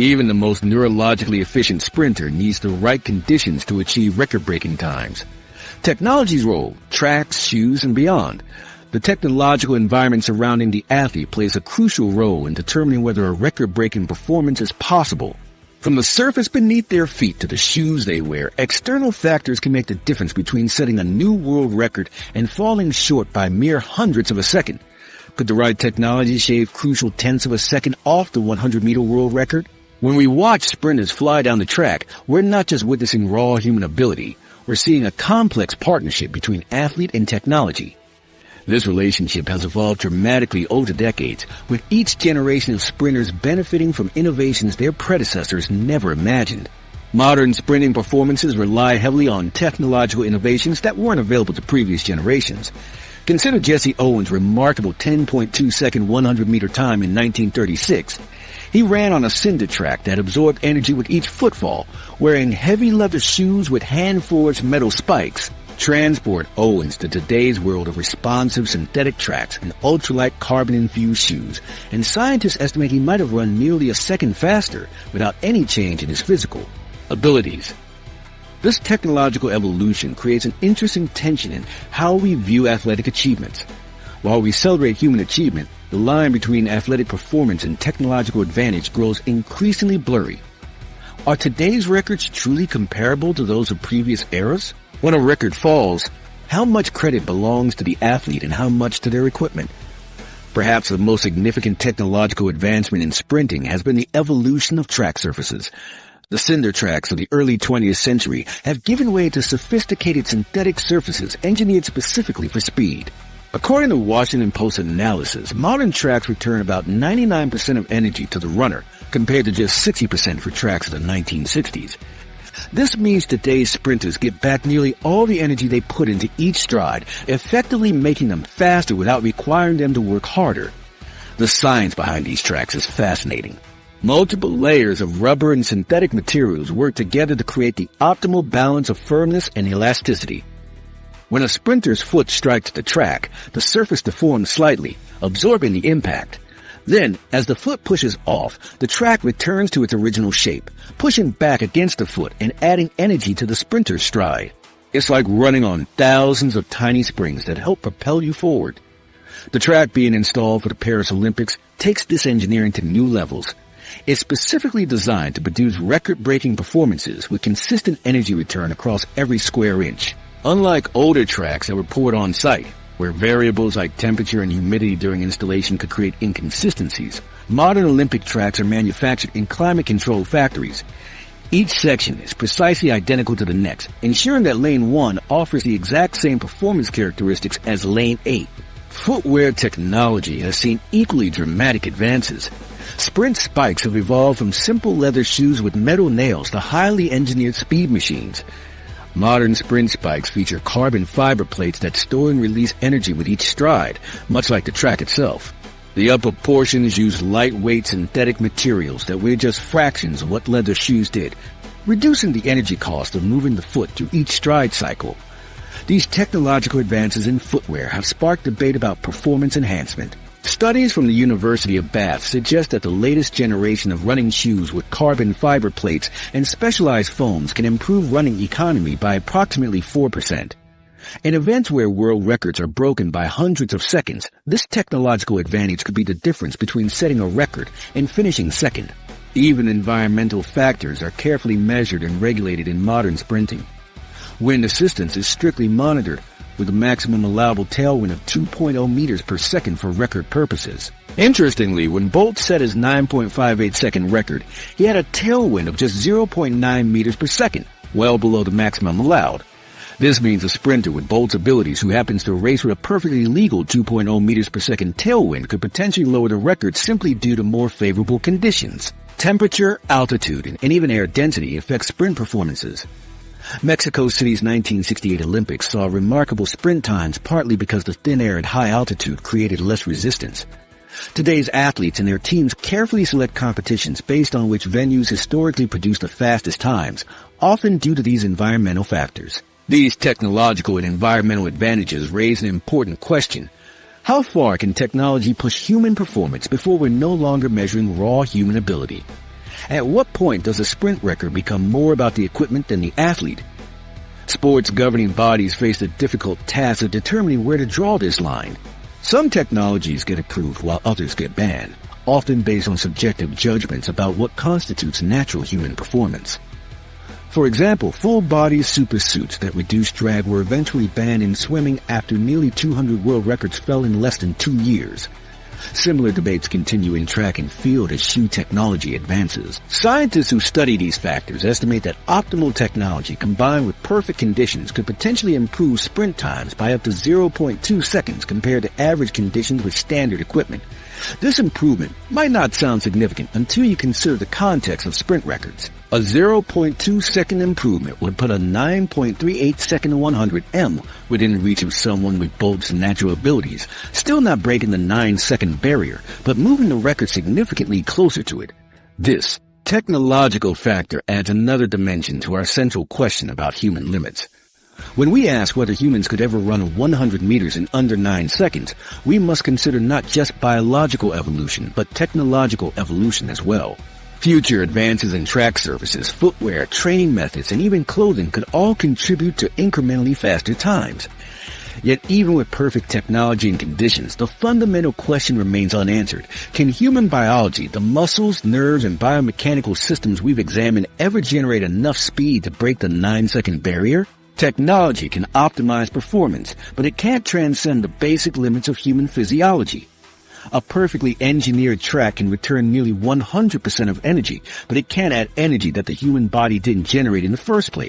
Even the most neurologically efficient sprinter needs the right conditions to achieve record-breaking times. Technology's role, tracks, shoes, and beyond. The technological environment surrounding the athlete plays a crucial role in determining whether a record-breaking performance is possible. From the surface beneath their feet to the shoes they wear, external factors can make the difference between setting a new world record and falling short by mere hundredths of a second. Could the right technology shave crucial tenths of a second off the 100-meter world record? When we watch sprinters fly down the track, we're not just witnessing raw human ability. We're seeing a complex partnership between athlete and technology. This relationship has evolved dramatically over the decades, with each generation of sprinters benefiting from innovations their predecessors never imagined. Modern sprinting performances rely heavily on technological innovations that weren't available to previous generations. Consider Jesse Owens' remarkable 10.2-second 100-meter time in 1936. He ran on a cinder track that absorbed energy with each footfall, wearing heavy leather shoes with hand-forged metal spikes. Transport Owens to today's world of responsive synthetic tracks and ultralight carbon-infused shoes, and scientists estimate he might have run nearly a second faster without any change in his physical abilities. This technological evolution creates an interesting tension in how we view athletic achievements. While we celebrate human achievement, the line between athletic performance and technological advantage grows increasingly blurry. Are today's records truly comparable to those of previous eras? When a record falls, how much credit belongs to the athlete and how much to their equipment? Perhaps the most significant technological advancement in sprinting has been the evolution of track surfaces. The cinder tracks of the early 20th century have given way to sophisticated synthetic surfaces engineered specifically for speed. According to Washington Post analysis, modern tracks return about 99% of energy to the runner, compared to just 60% for tracks of the 1960s. This means today's sprinters get back nearly all the energy they put into each stride, effectively making them faster without requiring them to work harder. The science behind these tracks is fascinating. Multiple layers of rubber and synthetic materials work together to create the optimal balance of firmness and elasticity. When a sprinter's foot strikes the track, the surface deforms slightly, absorbing the impact. Then, as the foot pushes off, the track returns to its original shape, pushing back against the foot and adding energy to the sprinter's stride. It's like running on thousands of tiny springs that help propel you forward. The track being installed for the Paris Olympics takes this engineering to new levels. It's specifically designed to produce record-breaking performances with consistent energy return across every square inch. Unlike older tracks that were poured on site, where variables like temperature and humidity during installation could create inconsistencies, modern Olympic tracks are manufactured in climate-controlled factories. Each section is precisely identical to the next, ensuring that Lane 1 offers the exact same performance characteristics as Lane 8. Footwear technology has seen equally dramatic advances. Sprint spikes have evolved from simple leather shoes with metal nails to highly engineered speed machines. Modern sprint spikes feature carbon fiber plates that store and release energy with each stride, much like the track itself. The upper portions use lightweight synthetic materials that weigh just fractions of what leather shoes did, reducing the energy cost of moving the foot through each stride cycle. These technological advances in footwear have sparked debate about performance enhancement. Studies from the University of Bath suggest that the latest generation of running shoes with carbon fiber plates and specialized foams can improve running economy by approximately 4%. In events where world records are broken by hundreds of seconds, this technological advantage could be the difference between setting a record and finishing second. Even environmental factors are carefully measured and regulated in modern sprinting. Wind assistance is strictly monitored, with a maximum allowable tailwind of 2.0 meters per second for record purposes. Interestingly, when Bolt set his 9.58-second record, he had a tailwind of just 0.9 meters per second, well below the maximum allowed. This means a sprinter with Bolt's abilities who happens to race with a perfectly legal 2.0 meters per second tailwind could potentially lower the record simply due to more favorable conditions. Temperature, altitude, and even air density affect sprint performances. Mexico City's 1968 Olympics saw remarkable sprint times partly because the thin air at high altitude created less resistance. Today's athletes and their teams carefully select competitions based on which venues historically produce the fastest times, often due to these environmental factors. These technological and environmental advantages raise an important question. How far can technology push human performance before we're no longer measuring raw human ability? At what point does a sprint record become more about the equipment than the athlete? Sports governing bodies face the difficult task of determining where to draw this line. Some technologies get approved while others get banned, often based on subjective judgments about what constitutes natural human performance. For example, full-body supersuits that reduce drag were eventually banned in swimming after nearly 200 world records fell in less than 2 years. Similar debates continue in track and field as shoe technology advances. Scientists who study these factors estimate that optimal technology combined with perfect conditions could potentially improve sprint times by up to 0.2 seconds compared to average conditions with standard equipment. This improvement might not sound significant until you consider the context of sprint records. A 0.2 second improvement would put a 9.38 second 100m within reach of someone with Bolt's natural abilities, still not breaking the 9-second barrier, but moving the record significantly closer to it. This technological factor adds another dimension to our central question about human limits. When we ask whether humans could ever run 100 meters in under 9 seconds, we must consider not just biological evolution, but technological evolution as well. Future advances in track surfaces, footwear, training methods, and even clothing could all contribute to incrementally faster times. Yet even with perfect technology and conditions, the fundamental question remains unanswered. Can human biology, the muscles, nerves, and biomechanical systems we've examined ever generate enough speed to break the 9-second barrier? Technology can optimize performance, but it can't transcend the basic limits of human physiology. A perfectly engineered track can return nearly 100% of energy, but it can't add energy that the human body didn't generate in the first place.